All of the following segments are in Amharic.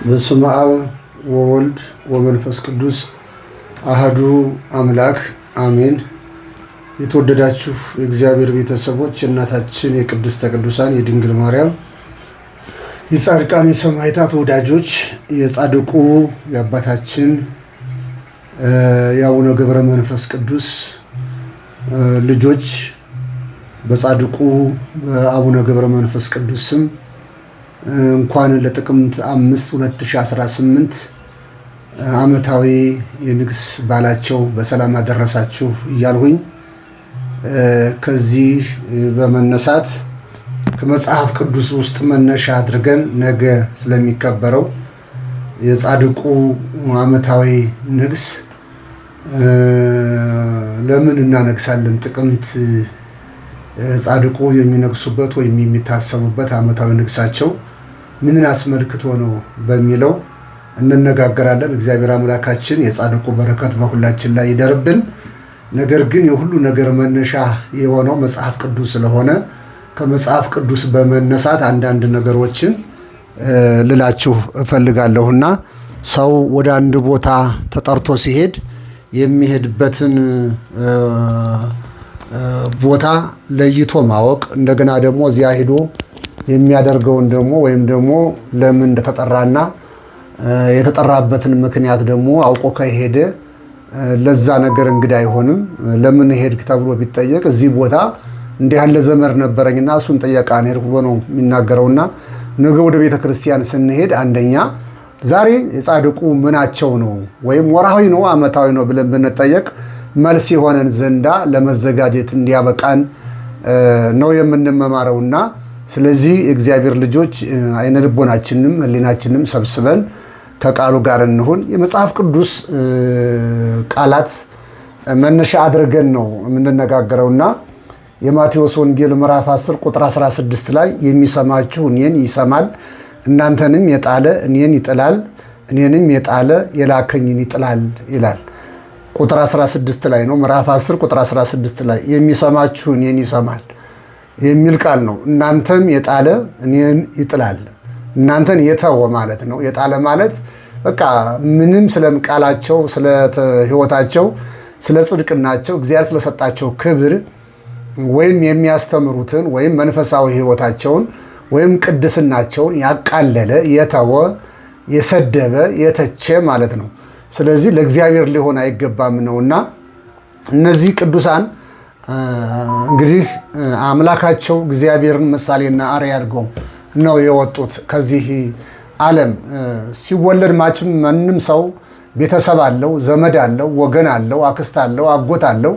በስመ አብ ወወልድ ወመንፈስ ቅዱስ አሐዱ አምላክ አሜን። የተወደዳችሁ የእግዚአብሔር ቤተሰቦች የእናታችን የቅድስተ ቅዱሳን የድንግል ማርያም የጻድቃን የሰማዕታት ወዳጆች የጻድቁ የአባታችን የአቡነ ገብረ መንፈስ ቅዱስ ልጆች በጻድቁ አቡነ ገብረ መንፈስ ቅዱስ ስም እንኳን ለጥቅምት 5 2018 ዓመታዊ የንግስ ባላቸው በሰላም አደረሳችሁ እያልሁኝ ከዚህ በመነሳት ከመጽሐፍ ቅዱስ ውስጥ መነሻ አድርገን ነገ ስለሚከበረው የጻድቁ ዓመታዊ ንግስ ለምን እናነግሳለን? ጥቅምት ጻድቁ የሚነግሱበት ወይም የሚታሰቡበት ዓመታዊ ንግሳቸው ምንን አስመልክቶ ነው በሚለው እንነጋገራለን። እግዚአብሔር አምላካችን የጻድቁ በረከት በሁላችን ላይ ይደርብን። ነገር ግን የሁሉ ነገር መነሻ የሆነው መጽሐፍ ቅዱስ ስለሆነ ከመጽሐፍ ቅዱስ በመነሳት አንዳንድ ነገሮችን ልላችሁ እፈልጋለሁና ሰው ወደ አንድ ቦታ ተጠርቶ ሲሄድ የሚሄድበትን ቦታ ለይቶ ማወቅ እንደገና ደግሞ እዚያ ሄዶ የሚያደርገውን ደግሞ ወይም ደግሞ ለምን እንደተጠራና የተጠራበትን ምክንያት ደግሞ አውቆ ከሄደ ለዛ ነገር እንግዳ አይሆንም። ለምን ሄድክ ተብሎ ቢጠየቅ እዚህ ቦታ እንዲህ ያለ ዘመድ ነበረኝና እሱን ጠየቃ ነው ብሎ ነው የሚናገረውና ነገ ወደ ቤተ ክርስቲያን ስንሄድ አንደኛ ዛሬ የጻድቁ ምናቸው ነው ወይም ወርሃዊ ነው ዓመታዊ ነው ብለን ብንጠየቅ መልስ የሆነን ዘንዳ ለመዘጋጀት እንዲያበቃን ነው የምንመማረውና ስለዚህ እግዚአብሔር ልጆች አይነ ልቦናችንም ሕሊናችንም ሰብስበን ከቃሉ ጋር እንሁን። የመጽሐፍ ቅዱስ ቃላት መነሻ አድርገን ነው የምንነጋገረውና የማቴዎስ ወንጌል ምዕራፍ 10 ቁጥር 16 ላይ የሚሰማችሁ እኔን ይሰማል፣ እናንተንም የጣለ እኔን ይጥላል፣ እኔንም የጣለ የላከኝን ይጥላል ይላል። ቁጥር 16 ላይ ነው። ምዕራፍ 10 ቁጥር 16 ላይ የሚሰማችሁ እኔን ይሰማል የሚል ቃል ነው። እናንተም የጣለ እኔን ይጥላል። እናንተን የተወ ማለት ነው። የጣለ ማለት በቃ ምንም ስለ ቃላቸው፣ ስለ ሕይወታቸው፣ ስለ ጽድቅናቸው እግዚአብሔር ስለሰጣቸው ክብር ወይም የሚያስተምሩትን ወይም መንፈሳዊ ሕይወታቸውን ወይም ቅድስናቸውን ያቃለለ የተወ፣ የሰደበ፣ የተቸ ማለት ነው። ስለዚህ ለእግዚአብሔር ሊሆን አይገባም ነውና እነዚህ ቅዱሳን እንግዲህ አምላካቸው እግዚአብሔርን ምሳሌና አርአያ አድርገው ነው የወጡት ከዚህ ዓለም። ሲወለድ ማንም ሰው ቤተሰብ አለው፣ ዘመድ አለው፣ ወገን አለው፣ አክስት አለው፣ አጎት አለው።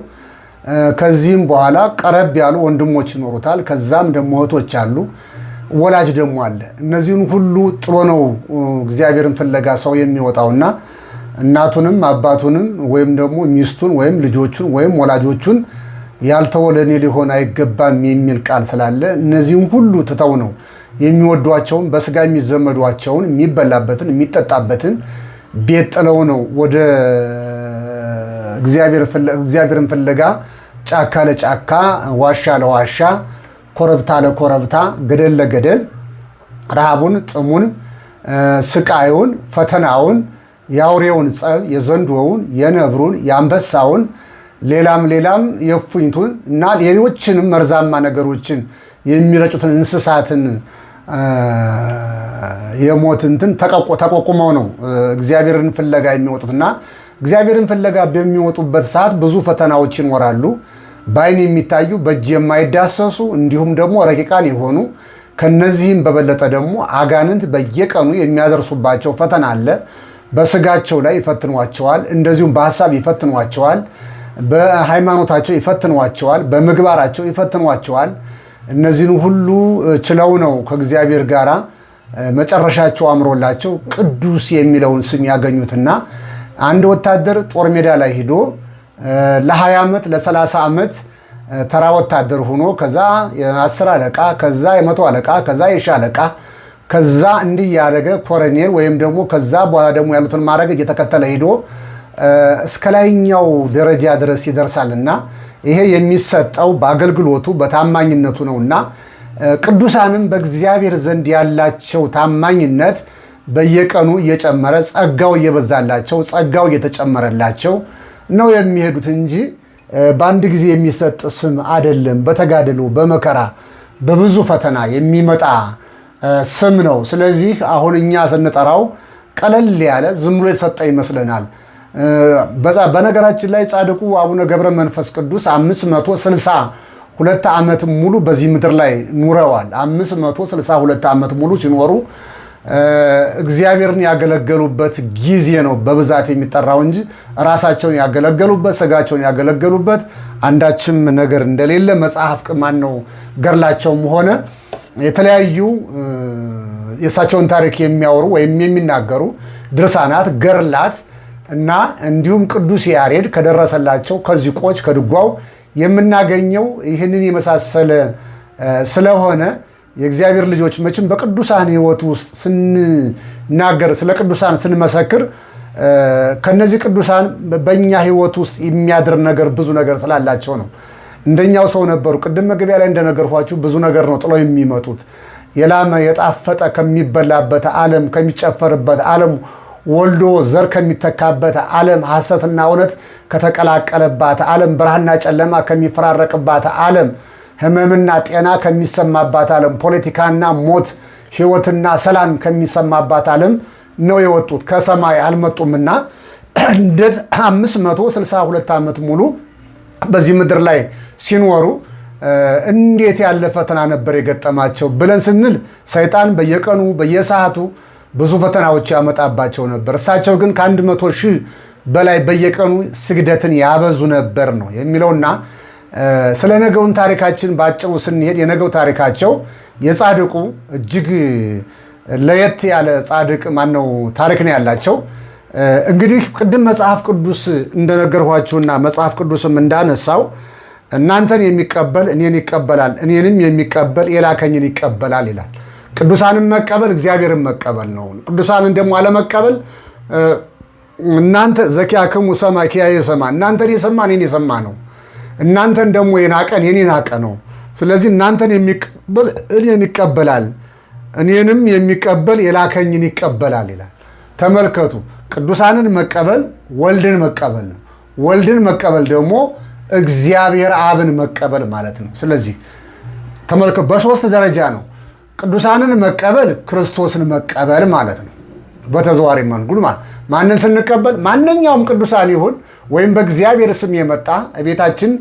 ከዚህም በኋላ ቀረብ ያሉ ወንድሞች ይኖሩታል። ከዛም ደግሞ እህቶች አሉ፣ ወላጅ ደግሞ አለ። እነዚህን ሁሉ ጥሎ ነው እግዚአብሔርን ፍለጋ ሰው የሚወጣውና እናቱንም አባቱንም ወይም ደግሞ ሚስቱን ወይም ልጆቹን ወይም ወላጆቹን ያልተወ ለእኔ ሊሆን አይገባም የሚል ቃል ስላለ እነዚህም ሁሉ ትተው ነው የሚወዷቸውን በስጋ የሚዘመዷቸውን የሚበላበትን የሚጠጣበትን ቤት ጥለው ነው ወደ እግዚአብሔርን ፍለጋ ጫካ ለጫካ ዋሻ ለዋሻ ኮረብታ ለኮረብታ ገደል ለገደል ረሃቡን፣ ጥሙን፣ ስቃዩን፣ ፈተናውን፣ የአውሬውን ጸብ፣ የዘንዶውን፣ የነብሩን፣ የአንበሳውን ሌላም የእፉኝቱን እና ሌሎችንም መርዛማ ነገሮችን የሚረጩትን እንስሳትን የሞትንትን ተቋቁመው ነው እግዚአብሔርን ፍለጋ የሚወጡትና እግዚአብሔርን ፍለጋ በሚወጡበት ሰዓት ብዙ ፈተናዎች ይኖራሉ። በዓይን የሚታዩ በእጅ የማይዳሰሱ እንዲሁም ደግሞ ረቂቃን የሆኑ ከነዚህም በበለጠ ደግሞ አጋንንት በየቀኑ የሚያደርሱባቸው ፈተና አለ። በስጋቸው ላይ ይፈትኗቸዋል፣ እንደዚሁም በሀሳብ ይፈትኗቸዋል፣ በሃይማኖታቸው ይፈትኗቸዋል፣ በምግባራቸው ይፈትኗቸዋል። እነዚህን ሁሉ ችለው ነው ከእግዚአብሔር ጋር መጨረሻቸው አምሮላቸው ቅዱስ የሚለውን ስም ያገኙትና አንድ ወታደር ጦር ሜዳ ላይ ሂዶ ለ20 ዓመት ለ30 ዓመት ተራ ወታደር ሆኖ ከዛ የ10 አለቃ ከዛ የ100 አለቃ ከዛ የ1000 አለቃ ከዛ እንዲህ ያደረገ ኮሎኔል ወይም ደግሞ ከዛ በኋላ ደግሞ ያሉትን ማዕረግ እየተከተለ ሂዶ እስከ ላይኛው ደረጃ ድረስ ይደርሳልና ይሄ የሚሰጠው በአገልግሎቱ በታማኝነቱ ነውና ቅዱሳንም በእግዚአብሔር ዘንድ ያላቸው ታማኝነት በየቀኑ እየጨመረ ጸጋው እየበዛላቸው ጸጋው እየተጨመረላቸው ነው የሚሄዱት እንጂ በአንድ ጊዜ የሚሰጥ ስም አይደለም። በተጋድሎ በመከራ በብዙ ፈተና የሚመጣ ስም ነው። ስለዚህ አሁን እኛ ስንጠራው ቀለል ያለ ዝም ብሎ የተሰጠ ይመስለናል። በነገራችን ላይ ጻድቁ አቡነ ገብረ መንፈስ ቅዱስ 562 ዓመት ሙሉ በዚህ ምድር ላይ ኑረዋል። 562 ዓመት ሙሉ ሲኖሩ እግዚአብሔርን ያገለገሉበት ጊዜ ነው በብዛት የሚጠራው እንጂ ራሳቸውን ያገለገሉበት ስጋቸውን ያገለገሉበት አንዳችም ነገር እንደሌለ መጽሐፍ ነው ገድላቸውም ሆነ የተለያዩ የእሳቸውን ታሪክ የሚያወሩ ወይም የሚናገሩ ድርሳናት ገድላት እና እንዲሁም ቅዱስ ያሬድ ከደረሰላቸው ከዚቆች ከድጓው የምናገኘው ይህንን የመሳሰለ ስለሆነ የእግዚአብሔር ልጆች መቼም በቅዱሳን ሕይወት ውስጥ ስንናገር ስለ ቅዱሳን ስንመሰክር ከነዚህ ቅዱሳን በእኛ ሕይወት ውስጥ የሚያድር ነገር ብዙ ነገር ስላላቸው ነው። እንደኛው ሰው ነበሩ። ቅድም መግቢያ ላይ እንደነገርኳችሁ ብዙ ነገር ነው ጥለው የሚመጡት። የላመ የጣፈጠ ከሚበላበት ዓለም ከሚጨፈርበት ዓለም ወልዶ ዘር ከሚተካበት ዓለም ሐሰትና እውነት ከተቀላቀለባት ዓለም ብርሃንና ጨለማ ከሚፈራረቅባት ዓለም ሕመምና ጤና ከሚሰማባት ዓለም ፖለቲካና ሞት ሕይወትና ሰላም ከሚሰማባት ዓለም ነው የወጡት። ከሰማይ አልመጡምና እንዴት 562 ዓመት ሙሉ በዚህ ምድር ላይ ሲኖሩ እንዴት ያለ ፈተና ነበር የገጠማቸው ብለን ስንል ሰይጣን በየቀኑ በየሰዓቱ ብዙ ፈተናዎች ያመጣባቸው ነበር። እሳቸው ግን ከ100,000 በላይ በየቀኑ ስግደትን ያበዙ ነበር ነው የሚለውና ስለ ነገውን ታሪካችን ባጭሩ ስንሄድ የነገው ታሪካቸው የጻድቁ እጅግ ለየት ያለ ጻድቅ ማነው ታሪክ ነው ያላቸው። እንግዲህ ቅድም መጽሐፍ ቅዱስ እንደነገርኳችሁና መጽሐፍ ቅዱስም እንዳነሳው እናንተን የሚቀበል እኔን ይቀበላል፣ እኔንም የሚቀበል የላከኝን ይቀበላል ይላል። ቅዱሳንን መቀበል እግዚአብሔርን መቀበል ነው። ቅዱሳንን ደግሞ አለመቀበል እናንተ ዘኪያክሙ ሰማይ ኪያየ ሰማ፣ እናንተን የሰማ እኔን የሰማ ነው። እናንተን ደግሞ የናቀን የኔ ናቀ ነው። ስለዚህ እናንተን የሚቀበል እኔን ይቀበላል፣ እኔንም የሚቀበል የላከኝን ይቀበላል ይላል። ተመልከቱ፣ ቅዱሳንን መቀበል ወልድን መቀበል ነው። ወልድን መቀበል ደግሞ እግዚአብሔር አብን መቀበል ማለት ነው። ስለዚህ ተመልከቱ፣ በሶስት ደረጃ ነው። ቅዱሳንን መቀበል ክርስቶስን መቀበል ማለት ነው። በተዘዋዋሪ መንገድ ማለት ማንን ስንቀበል ማንኛውም ቅዱሳን ይሁን ወይም በእግዚአብሔር ስም የመጣ ቤታችን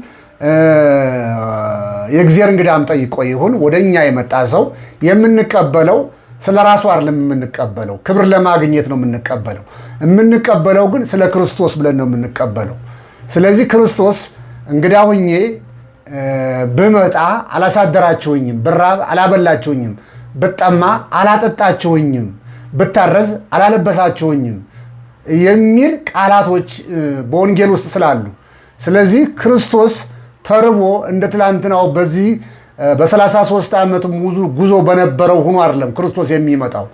የእግዚአብሔር እንግዳም ጠይቆ ይሁን ወደኛ የመጣ ሰው የምንቀበለው ስለ ራሱ አይደለም የምንቀበለው፣ ክብር ለማግኘት ነው የምንቀበለው። የምንቀበለው ግን ስለ ክርስቶስ ብለን ነው የምንቀበለው። ስለዚህ ክርስቶስ እንግዳ ሁኜ ብመጣ አላሳደራችሁኝም፣ ብራብ አላበላችሁኝም፣ ብጠማ አላጠጣችሁኝም፣ ብታረዝ አላለበሳችሁኝም የሚል ቃላቶች በወንጌል ውስጥ ስላሉ፣ ስለዚህ ክርስቶስ ተርቦ እንደ ትላንትናው በዚህ በ33 ዓመት ጉዞ በነበረው ሆኖ አይደለም ክርስቶስ የሚመጣው።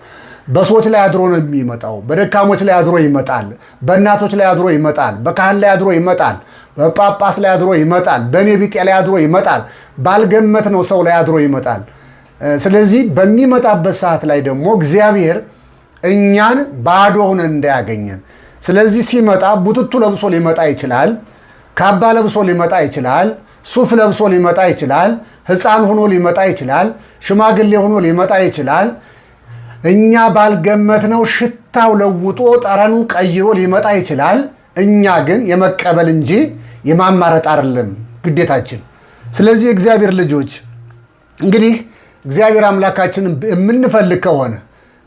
በሰዎች ላይ አድሮ ነው የሚመጣው። በደካሞች ላይ አድሮ ይመጣል። በእናቶች ላይ አድሮ ይመጣል። በካህን ላይ አድሮ ይመጣል። በጳጳስ ላይ አድሮ ይመጣል። በእኔ ቢጤ ላይ አድሮ ይመጣል። ባልገመት ነው ሰው ላይ አድሮ ይመጣል። ስለዚህ በሚመጣበት ሰዓት ላይ ደግሞ እግዚአብሔር እኛን ባዶ ሆነን እንዳያገኘን፣ ስለዚህ ሲመጣ ቡትቱ ለብሶ ሊመጣ ይችላል። ካባ ለብሶ ሊመጣ ይችላል። ሱፍ ለብሶ ሊመጣ ይችላል። ሕፃን ሆኖ ሊመጣ ይችላል። ሽማግሌ ሆኖ ሊመጣ ይችላል። እኛ ባልገመትነው ሽታው ለውጦ ጠረኑ ቀይሮ ሊመጣ ይችላል። እኛ ግን የመቀበል እንጂ የማማረጥ አይደለም ግዴታችን። ስለዚህ የእግዚአብሔር ልጆች እንግዲህ እግዚአብሔር አምላካችንን የምንፈልግ ከሆነ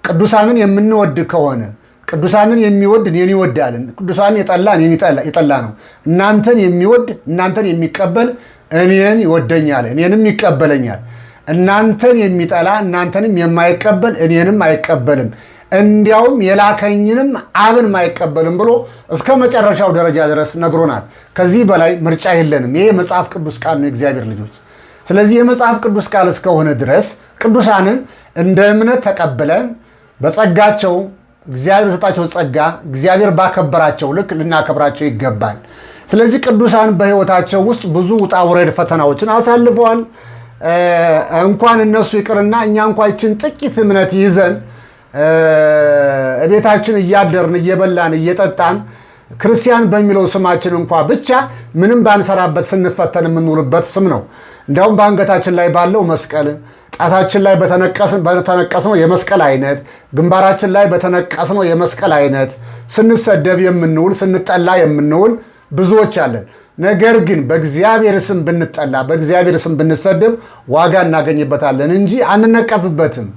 ቅዱሳንን የምንወድ ከሆነ ቅዱሳንን የሚወድ እኔን ይወዳል፣ ቅዱሳንን የጠላ እኔን የጠላ ነው። እናንተን የሚወድ እናንተን የሚቀበል እኔን ይወደኛል፣ እኔንም ይቀበለኛል። እናንተን የሚጠላ እናንተንም የማይቀበል እኔንም አይቀበልም፣ እንዲያውም የላከኝንም አብን አይቀበልም ብሎ እስከ መጨረሻው ደረጃ ድረስ ነግሮናል። ከዚህ በላይ ምርጫ የለንም። ይሄ የመጽሐፍ ቅዱስ ቃል ነው የእግዚአብሔር ልጆች። ስለዚህ የመጽሐፍ ቅዱስ ቃል እስከሆነ ድረስ ቅዱሳንን እንደ እምነት ተቀብለን በጸጋቸው እግዚአብሔር በሰጣቸው ጸጋ እግዚአብሔር ባከበራቸው ልክ ልናከብራቸው ይገባል። ስለዚህ ቅዱሳን በሕይወታቸው ውስጥ ብዙ ውጣ ውረድ ፈተናዎችን አሳልፈዋል። እንኳን እነሱ ይቅርና እኛ እንኳ ይችን ጥቂት እምነት ይዘን ቤታችን እያደርን እየበላን እየጠጣን ክርስቲያን በሚለው ስማችን እንኳ ብቻ ምንም ባንሰራበት ስንፈተን የምንውልበት ስም ነው። እንዲያውም በአንገታችን ላይ ባለው መስቀል፣ ጣታችን ላይ በተነቀስነው የመስቀል አይነት፣ ግንባራችን ላይ በተነቀስነው የመስቀል አይነት ስንሰደብ የምንውል ስንጠላ የምንውል ብዙዎች አለን። ነገር ግን በእግዚአብሔር ስም ብንጠላ በእግዚአብሔር ስም ብንሰደብ ዋጋ እናገኝበታለን እንጂ አንነቀፍበትም።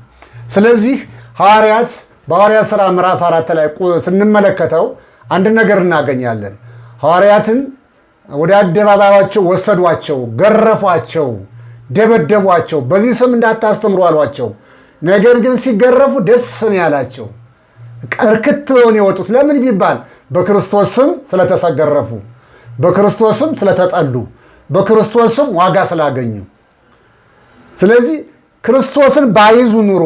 ስለዚህ ሐዋርያት በሐዋርያት ሥራ ምዕራፍ 4 ላይ ስንመለከተው አንድ ነገር እናገኛለን። ሐዋርያትን ወደ አደባባያቸው ወሰዷቸው፣ ገረፏቸው፣ ደበደቧቸው። በዚህ ስም እንዳታስተምሩ አሏቸው። ነገር ግን ሲገረፉ ደስ ነው ያላቸው። እርክት ብለው የወጡት ለምን ቢባል በክርስቶስ ስም ስለተሰገረፉ፣ በክርስቶስ ስም ስለተጠሉ፣ በክርስቶስ ስም ዋጋ ስላገኙ። ስለዚህ ክርስቶስን ባይዙ ኑሮ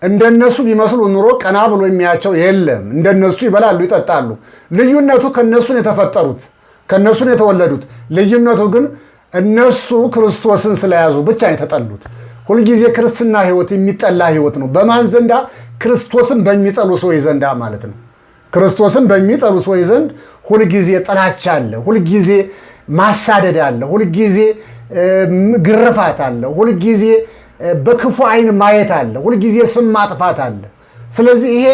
እንደነሱ ቢመስሉ ኑሮ ቀና ብሎ የሚያቸው የለም። እንደነሱ ይበላሉ ይጠጣሉ። ልዩነቱ ከነሱን የተፈጠሩት ከነሱን የተወለዱት። ልዩነቱ ግን እነሱ ክርስቶስን ስለያዙ ብቻ የተጠሉት። ሁልጊዜ ክርስትና ህይወት የሚጠላ ህይወት ነው። በማን ዘንዳ? ክርስቶስን በሚጠሉ ሰዎች ዘንዳ ማለት ነው። ክርስቶስን በሚጠሉ ሰዎች ዘንድ ሁልጊዜ ጥላቻ አለ፣ ሁልጊዜ ማሳደድ አለ፣ ሁልጊዜ ግርፋት አለ፣ ሁልጊዜ በክፉ አይን ማየት አለ፣ ሁልጊዜ ስም ማጥፋት አለ። ስለዚህ ይሄ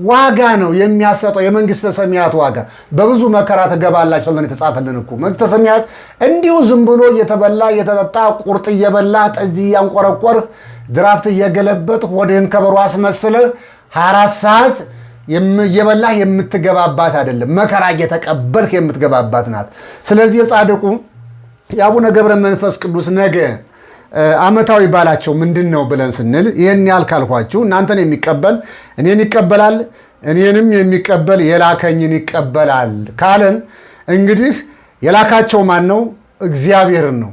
ዋጋ ነው የሚያሰጠው፣ የመንግስተ ሰማያት ዋጋ። በብዙ መከራ ትገባላችሁ ተብሎ የተጻፈልን እኮ መንግስተ ሰማያት እንዲሁ ዝም ብሎ እየተበላ እየተጠጣ ቁርጥ እየበላ ጠጅ እያንቆረቆርህ ድራፍት እየገለበጥህ ወድህን ከበሮ አስመስለህ 24 ሰዓት እየበላህ የምትገባባት አይደለም። መከራ እየተቀበልክ የምትገባባት ናት። ስለዚህ የጻድቁ የአቡነ ገብረ መንፈስ ቅዱስ ነገ ዓመታዊ በዓላቸው ምንድን ነው ብለን ስንል ይህን ያህል ካልኳችሁ እናንተን የሚቀበል እኔን ይቀበላል፣ እኔንም የሚቀበል የላከኝን ይቀበላል ካለን እንግዲህ የላካቸው ማን ነው? እግዚአብሔርን ነው።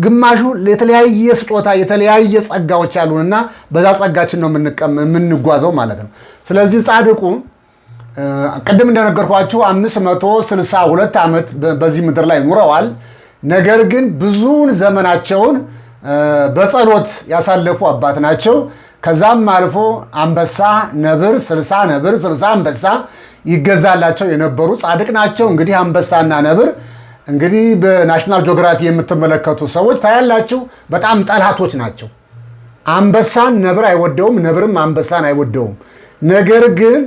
ግማሹ የተለያየ ስጦታ የተለያየ ጸጋዎች አሉንና በዛ ጸጋችን ነው የምንጓዘው ማለት ነው። ስለዚህ ጻድቁ ቅድም እንደነገርኳችሁ 562 ዓመት በዚህ ምድር ላይ ኑረዋል። ነገር ግን ብዙውን ዘመናቸውን በጸሎት ያሳለፉ አባት ናቸው። ከዛም አልፎ አንበሳ፣ ነብር፣ 60 ነብር 60 አንበሳ ይገዛላቸው የነበሩ ጻድቅ ናቸው። እንግዲህ አንበሳና ነብር እንግዲህ በናሽናል ጂኦግራፊ የምትመለከቱ ሰዎች ታያላችሁ፣ በጣም ጠላቶች ናቸው። አንበሳን ነብር አይወደውም፣ ነብርም አንበሳን አይወደውም። ነገር ግን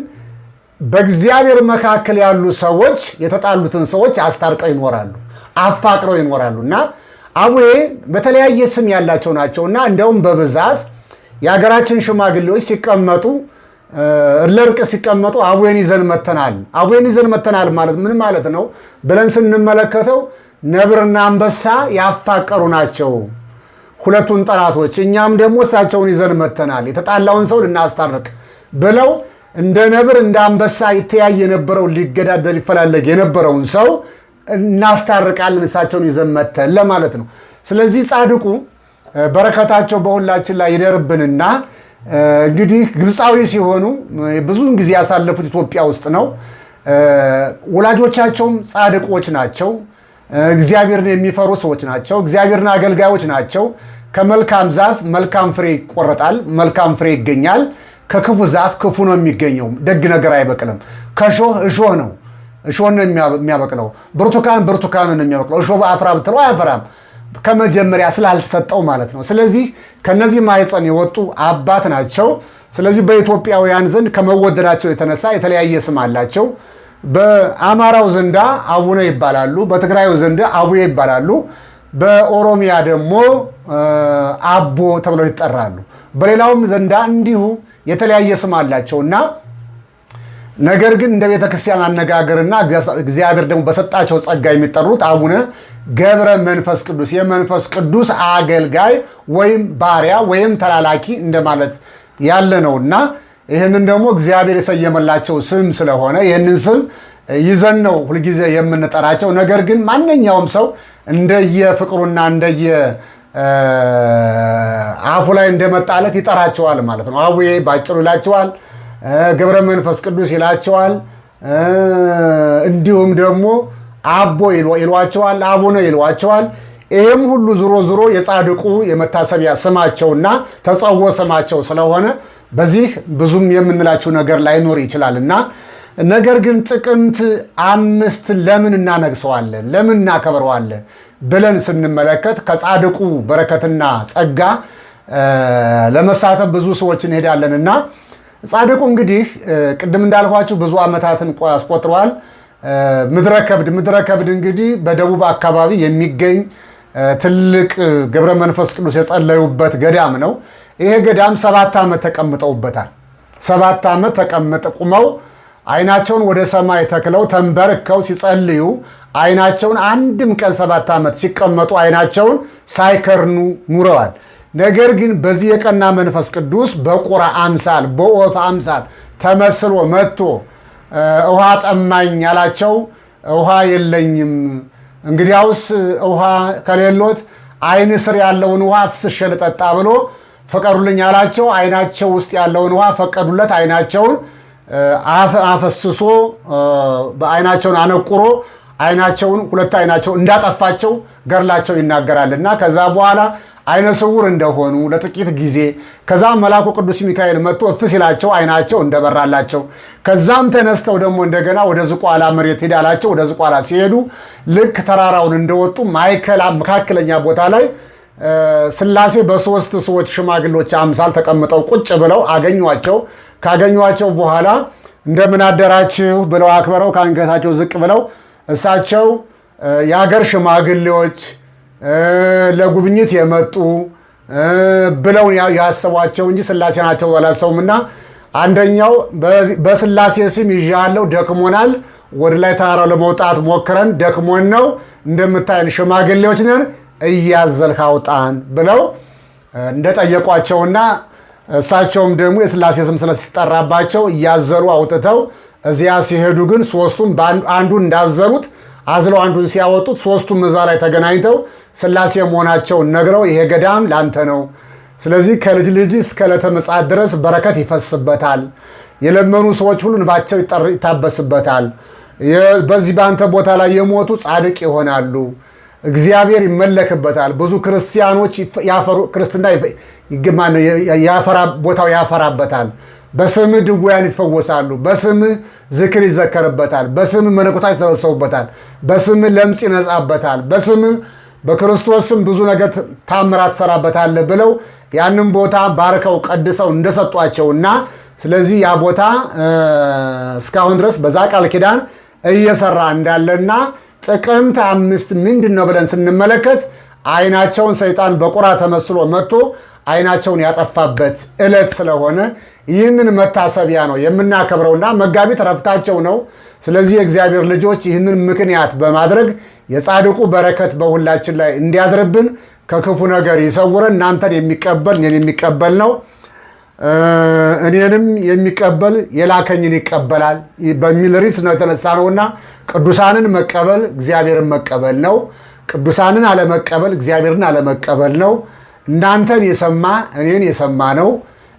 በእግዚአብሔር መካከል ያሉ ሰዎች የተጣሉትን ሰዎች አስታርቀው ይኖራሉ፣ አፋቅረው ይኖራሉ። እና አቡዬ በተለያየ ስም ያላቸው ናቸው። እና እንዲያውም በብዛት የሀገራችን ሽማግሌዎች ሲቀመጡ ለእርቅ ሲቀመጡ አቡዬን ይዘን መተናል። አቡዬን ይዘን መተናል ማለት ምን ማለት ነው ብለን ስንመለከተው ነብርና አንበሳ ያፋቀሩ ናቸው ሁለቱን ጠላቶች። እኛም ደግሞ እሳቸውን ይዘን መተናል የተጣላውን ሰው ልናስታርቅ ብለው እንደ ነብር እንደ አንበሳ ይተያይ የነበረው ሊገዳደል ይፈላለግ የነበረውን ሰው እናስታርቃለን እሳቸውን ይዘን መተን ለማለት ነው። ስለዚህ ጻድቁ በረከታቸው በሁላችን ላይ ይደርብንና እንግዲህ ግብፃዊ ሲሆኑ ብዙውን ጊዜ ያሳለፉት ኢትዮጵያ ውስጥ ነው። ወላጆቻቸውም ጻድቆች ናቸው። እግዚአብሔርን የሚፈሩ ሰዎች ናቸው። እግዚአብሔርን አገልጋዮች ናቸው። ከመልካም ዛፍ መልካም ፍሬ ይቆረጣል፣ መልካም ፍሬ ይገኛል። ከክፉ ዛፍ ክፉ ነው የሚገኘው፣ ደግ ነገር አይበቅልም። ከእሾህ እሾህ ነው፣ እሾህ ነው የሚያበቅለው። ብርቱካን ብርቱካን ነው የሚያበቅለው። እሾህ አፍራ ብትለው አያፈራም፣ ከመጀመሪያ ስላልተሰጠው ማለት ነው። ስለዚህ ከነዚህ ማህፀን የወጡ አባት ናቸው። ስለዚህ በኢትዮጵያውያን ዘንድ ከመወደዳቸው የተነሳ የተለያየ ስም አላቸው። በአማራው ዘንዳ አቡነ ይባላሉ፣ በትግራዩ ዘንድ አቡዬ ይባላሉ፣ በኦሮሚያ ደግሞ አቦ ተብለው ይጠራሉ። በሌላውም ዘንዳ እንዲሁ የተለያየ ስም አላቸው እና ነገር ግን እንደ ቤተ ክርስቲያን አነጋገርና እግዚአብሔር ደግሞ በሰጣቸው ጸጋ የሚጠሩት አቡነ ገብረ መንፈስ ቅዱስ የመንፈስ ቅዱስ አገልጋይ ወይም ባሪያ ወይም ተላላኪ እንደማለት ያለ ነውና ይህንን ደግሞ እግዚአብሔር የሰየመላቸው ስም ስለሆነ ይህንን ስም ይዘን ነው ሁልጊዜ የምንጠራቸው። ነገር ግን ማንኛውም ሰው እንደየፍቅሩና እንደየ አፉ ላይ እንደመጣለት ይጠራቸዋል ማለት ነው። አቡዬ ባጭሩ ይላቸዋል፣ ገብረ መንፈስ ቅዱስ ይላቸዋል፣ እንዲሁም ደግሞ አቦ ይሏቸዋል፣ አቡነ ይሏቸዋል። ይህም ሁሉ ዙሮ ዙሮ የጻድቁ የመታሰቢያ ስማቸውና ተጸውዖ ስማቸው ስለሆነ በዚህ ብዙም የምንላችሁ ነገር ላይኖር ይችላልና ነገር ግን ጥቅምት 5 ለምን እናነግሰዋለን ለምን እናከብረዋለን ብለን ስንመለከት ከጻድቁ በረከትና ጸጋ ለመሳተፍ ብዙ ሰዎች እንሄዳለንና ጻድቁ እንግዲህ ቅድም እንዳልኳችሁ ብዙ ዓመታትን አስቆጥሯል። ምድረ ከብድ እንግዲህ በደቡብ አካባቢ የሚገኝ ትልቅ ገብረ መንፈስ ቅዱስ የጸለዩበት ገዳም ነው። ይሄ ገዳም 7 ዓመት ተቀምጠውበታል። 7 ዓመት ተቀምጠው ቁመው አይናቸውን ወደ ሰማይ ተክለው ተንበርከው ሲጸልዩ አይናቸውን አንድም ቀን 7 ዓመት ሲቀመጡ አይናቸውን ሳይከርኑ ኑረዋል። ነገር ግን በዚህ የቀና መንፈስ ቅዱስ በቁራ አምሳል በወፍ አምሳል ተመስሎ መጥቶ ውሃ ጠማኝ ያላቸው ውሃ የለኝም፣ እንግዲያውስ ውሃ ከሌሎት አይን ስር ያለውን ውሃ አፍስሼ ልጠጣ ብሎ ፈቀዱልኝ ያላቸው አይናቸው ውስጥ ያለውን ውሃ ፈቀዱለት። አይናቸውን አፈስሶ በአይናቸውን አነቁሮ አይናቸውን ሁለት አይናቸው እንዳጠፋቸው ገድላቸው ይናገራልና ከዛ በኋላ አይነ ስውር እንደሆኑ ለጥቂት ጊዜ ከዛ መልአኩ ቅዱስ ሚካኤል መጥቶ እፍ ሲላቸው አይናቸው እንደበራላቸው ከዛም ተነስተው ደግሞ እንደገና ወደ ዝቋላ መሬት ሄዳላቸው። ወደ ዝቋላ ሲሄዱ ልክ ተራራውን እንደወጡ መካከለኛ ቦታ ላይ ሥላሴ በሶስት ሰዎች ሽማግሎች አምሳል ተቀምጠው ቁጭ ብለው አገኟቸው። ካገኟቸው በኋላ እንደምን አደራችሁ ብለው አክብረው ከአንገታቸው ዝቅ ብለው እሳቸው የሀገር ሽማግሌዎች ለጉብኝት የመጡ ብለው ያሰቧቸው እንጂ ሥላሴ ናቸው አላሰቡምና አንደኛው በሥላሴ ስም ይዣለው ደክሞናል፣ ወደ ላይ ተራራው ለመውጣት ሞክረን ደክሞን ነው፣ እንደምታየን ሽማግሌዎች ነን፣ እያዘልህ አውጣን ብለው እንደጠየቋቸውና እሳቸውም ደግሞ የሥላሴ ስም ስለተጠራባቸው እያዘሉ አውጥተው እዚያ ሲሄዱ ግን ሶስቱም አንዱን እንዳዘሉት አዝለው አንዱን ሲያወጡት ሶስቱም እዛ ላይ ተገናኝተው ሥላሴ መሆናቸውን ነግረው ይሄ ገዳም ላንተ ነው፣ ስለዚህ ከልጅ ልጅ እስከ ዕለተ ምጽአት ድረስ በረከት ይፈስበታል፣ የለመኑ ሰዎች ሁሉ እንባቸው ይታበስበታል፣ በዚህ በአንተ ቦታ ላይ የሞቱ ጻድቅ ይሆናሉ፣ እግዚአብሔር ይመለክበታል፣ ብዙ ክርስቲያኖች ክርስትና ቦታው ያፈራበታል፣ በስምህ ድውያን ይፈወሳሉ፣ በስምህ ዝክር ይዘከርበታል፣ በስምህ መነኮሳት ይሰበሰቡበታል፣ በስምህ ለምጽ ይነጻበታል፣ በስምህ በክርስቶስ ስም ብዙ ነገር ታምራት ትሰራበታለህ ብለው ያንን ቦታ ባርከው ቀድሰው እንደሰጧቸውና ስለዚህ ያ ቦታ እስካሁን ድረስ በዛ ቃል ኪዳን እየሰራ እንዳለና ጥቅምት 5 ምንድን ነው ብለን ስንመለከት አይናቸውን ሰይጣን በቁራ ተመስሎ መጥቶ አይናቸውን ያጠፋበት ዕለት ስለሆነ ይህንን መታሰቢያ ነው የምናከብረውና መጋቢት ረፍታቸው ነው። ስለዚህ የእግዚአብሔር ልጆች ይህንን ምክንያት በማድረግ የጻድቁ በረከት በሁላችን ላይ እንዲያድርብን ከክፉ ነገር ይሰውረን። እናንተን የሚቀበል እኔን የሚቀበል ነው፣ እኔንም የሚቀበል የላከኝን ይቀበላል በሚል ርዕስ ነው የተነሳ ነውና ቅዱሳንን መቀበል እግዚአብሔርን መቀበል ነው። ቅዱሳንን አለመቀበል እግዚአብሔርን አለመቀበል ነው። እናንተን የሰማ እኔን የሰማ ነው፣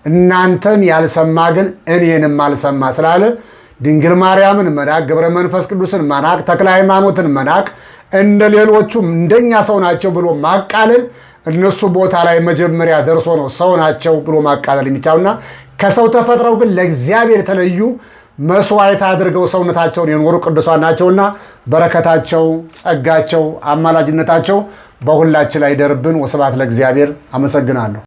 እናንተን ያልሰማ ግን እኔንም አልሰማ ስላለ ድንግል ማርያምን መናቅ፣ ገብረ መንፈስ ቅዱስን መናቅ፣ ተክለ ሃይማኖትን መናቅ፣ እንደ ሌሎቹም እንደኛ ሰው ናቸው ብሎ ማቃለል እነሱ ቦታ ላይ መጀመሪያ ደርሶ ነው ሰው ናቸው ብሎ ማቃለል የሚቻሉና ከሰው ተፈጥረው ግን ለእግዚአብሔር የተለዩ መስዋዕት አድርገው ሰውነታቸውን የኖሩ ቅዱሳን ናቸውና በረከታቸው፣ ጸጋቸው፣ አማላጅነታቸው በሁላችን ላይ ደርብን። ወስብሐት ለእግዚአብሔር። አመሰግናለሁ።